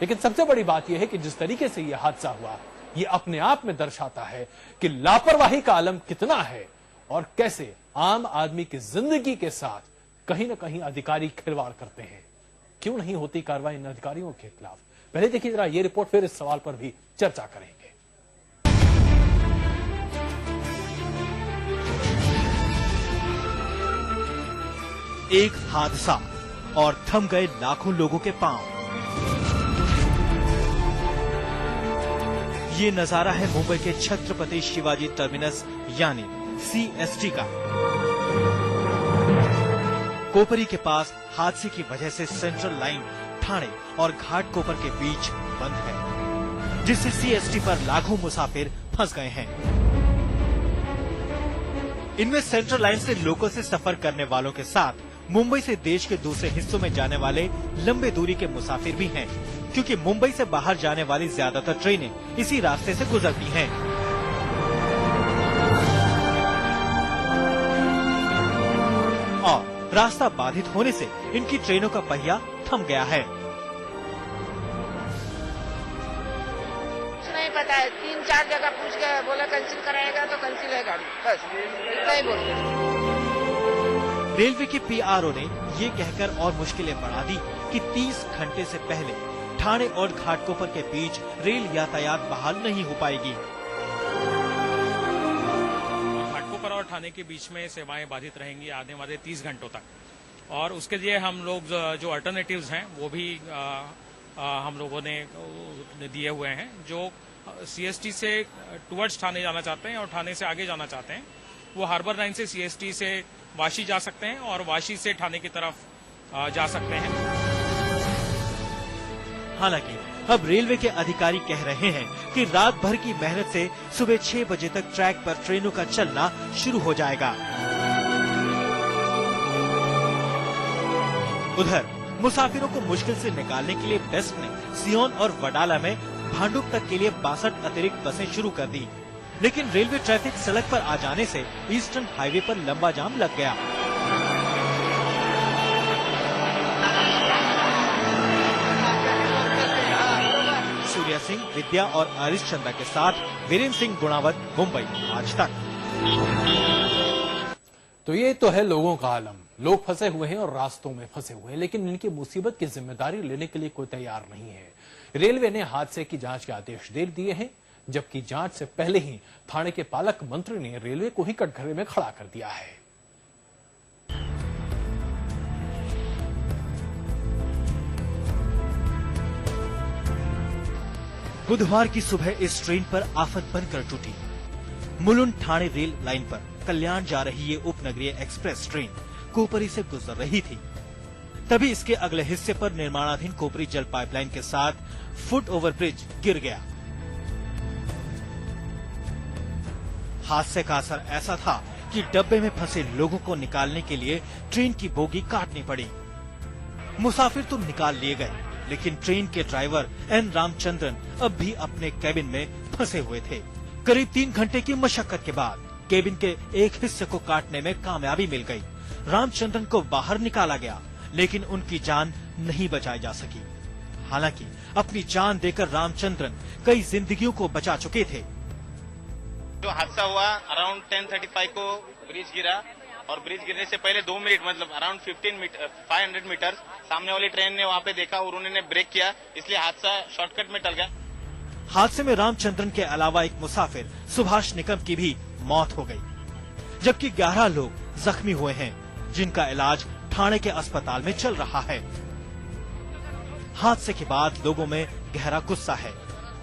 लेकिन सबसे बड़ी बात यह है कि जिस तरीके से यह हादसा हुआ, ये अपने आप में दर्शाता है कि लापरवाही का आलम कितना है और कैसे आम आदमी की जिंदगी के साथ कहीं ना कहीं अधिकारी खिलवाड़ करते हैं। क्यों नहीं होती कार्रवाई इन अधिकारियों के खिलाफ? पहले देखिए जरा ये रिपोर्ट, फिर इस सवाल पर भी चर्चा करेंगे। एक हादसा और थम गए लाखों लोगों के पांव। ये नजारा है मुंबई के छत्रपति शिवाजी टर्मिनस यानी CST का। कोपरी के पास हादसे की वजह से सेंट्रल लाइन ठाणे और घाट कोपर के बीच बंद है, जिससे CST पर लाखों मुसाफिर फंस गए हैं। इनमें सेंट्रल लाइन से लोकल से सफर करने वालों के साथ मुंबई से देश के दूसरे हिस्सों में जाने वाले लंबे दूरी के मुसाफिर भी हैं, क्योंकि मुंबई से बाहर जाने वाली ज्यादातर ट्रेनें इसी रास्ते से गुजरती हैं। और रास्ता बाधित होने से इनकी ट्रेनों का पहिया थम गया है। नहीं पता है, 3-4 जगह पूछ के बोला कैंसिल कराएगा तो कैंसिल है गाड़ी, बस इतना ही बोलते। रेलवे के PRO ने ये कहकर और मुश्किलें बढ़ा दी कि 30 घंटे से पहले ठाणे और घाटकोपर के बीच रेल यातायात बहाल नहीं हो पाएगी। घाटकोपर और ठाणे के बीच में सेवाएं बाधित रहेंगी आने वाले 30 घंटों तक, और उसके लिए हम लोग जो अल्टरनेटिव्स हैं वो भी हम लोगों ने दिए हुए हैं। जो CST से टुवर्ड्स ठाणे जाना चाहते हैं और ठाणे से आगे जाना चाहते हैं, वो हार्बर लाइन से CST से वाशी जा सकते हैं और वाशी से ठाणे की तरफ जा सकते हैं। हालांकि अब रेलवे के अधिकारी कह रहे हैं कि रात भर की मेहनत से सुबह 6 बजे तक ट्रैक पर ट्रेनों का चलना शुरू हो जाएगा। उधर मुसाफिरों को मुश्किल से निकालने के लिए बेस्ट ने सियोन और वडाला में भांडुप तक के लिए 62 अतिरिक्त बसें शुरू कर दी, लेकिन रेलवे ट्रैफिक सड़क पर आ जाने से ईस्टर्न हाईवे पर लंबा जाम लग गया। सूर्या सिंह, विद्या और आरिश चंदा के साथ वीरेंद्र सिंह गुणावत, मुंबई, आज तक। तो ये तो है लोगों का आलम। लोग फंसे हुए हैं और रास्तों में फंसे हुए हैं, लेकिन इनकी मुसीबत की जिम्मेदारी लेने के लिए कोई तैयार नहीं है। रेलवे ने हादसे की जांच के आदेश दे दिए हैं, जबकि जांच से पहले ही ठाणे के पालक मंत्री ने रेलवे को ही कटघरे में खड़ा कर दिया है। बुधवार की सुबह इस ट्रेन पर आफत बनकर टूटी। मुलुंड ठाणे रेल लाइन पर कल्याण जा रही ये उपनगरीय एक्सप्रेस ट्रेन कोपरी से गुजर रही थी। तभी इसके अगले हिस्से पर निर्माणाधीन कोपरी जल पाइपलाइन के साथ फुट ओवर ब्रिज गिर गया। हादसे का असर ऐसा था कि डब्बे में फंसे लोगों को निकालने के लिए ट्रेन की बोगी काटनी पड़ी। मुसाफिर तो निकाल लिए गए, लेकिन ट्रेन के ड्राइवर N रामचंद्रन अब भी अपने केबिन में फंसे हुए थे। करीब 3 घंटे की मशक्कत के बाद केबिन के एक हिस्से को काटने में कामयाबी मिल गई। रामचंद्रन को बाहर निकाला गया, लेकिन उनकी जान नहीं बचाई जा सकी। हालांकि अपनी जान देकर रामचंद्रन कई जिंदगियों को बचा चुके थे। जो हादसा हुआ अराउंड 10:35 को ब्रिज गिरा, और ब्रिज गिरने से पहले 2 मिनट मतलब अराउंड 500 मीटर सामने वाली ट्रेन ने वहाँ पे देखा और उन्होंने ब्रेक किया, इसलिए हादसा शॉर्टकट में टल गया। हादसे में रामचंद्रन के अलावा एक मुसाफिर सुभाष निकम की भी मौत हो गई, जबकि 11 लोग जख्मी हुए हैं, जिनका इलाज ठाणे के अस्पताल में चल रहा है। हादसे के बाद लोगों में गहरा गुस्सा है।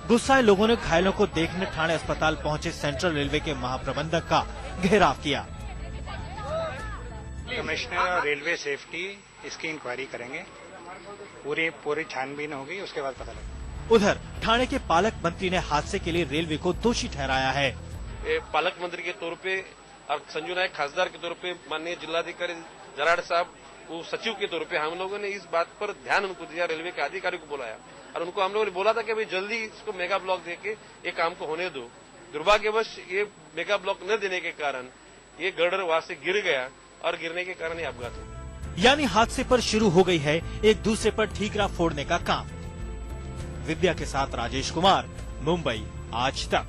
गुस्साए लोगों ने घायलों को देखने ठाणे अस्पताल पहुंचे सेंट्रल रेलवे के महाप्रबंधक का घेराव किया। कमिश्नर रेलवे सेफ्टी इसकी इंक्वायरी करेंगे, पूरी छानबीन होगी, उसके बाद पता लगेगा। उधर ठाणे के पालक मंत्री ने हादसे के लिए रेलवे को दोषी ठहराया है। पालक मंत्री के तौर पे और संजू नायक खासदार के तौर पे माननीय जिलाधिकारी जराड़ साहब वो सचिव के तौर पे हम लोगों ने इस बात पर ध्यान उनको दिया, रेलवे के अधिकारी को बुलाया और उनको हम लोगों ने बोला था कि भाई जल्दी इसको मेगा ब्लॉक देके ये काम को होने दो। दुर्भाग्यवश ये मेगा ब्लॉक न देने के कारण ये गर्डर वहां से गिर गया और गिरने के कारण ये अपघात हो। यानी हादसे पर शुरू हो गई है एक दूसरे पर ठीकरा फोड़ने का काम। विद्या के साथ राजेश कुमार, मुंबई आज तक।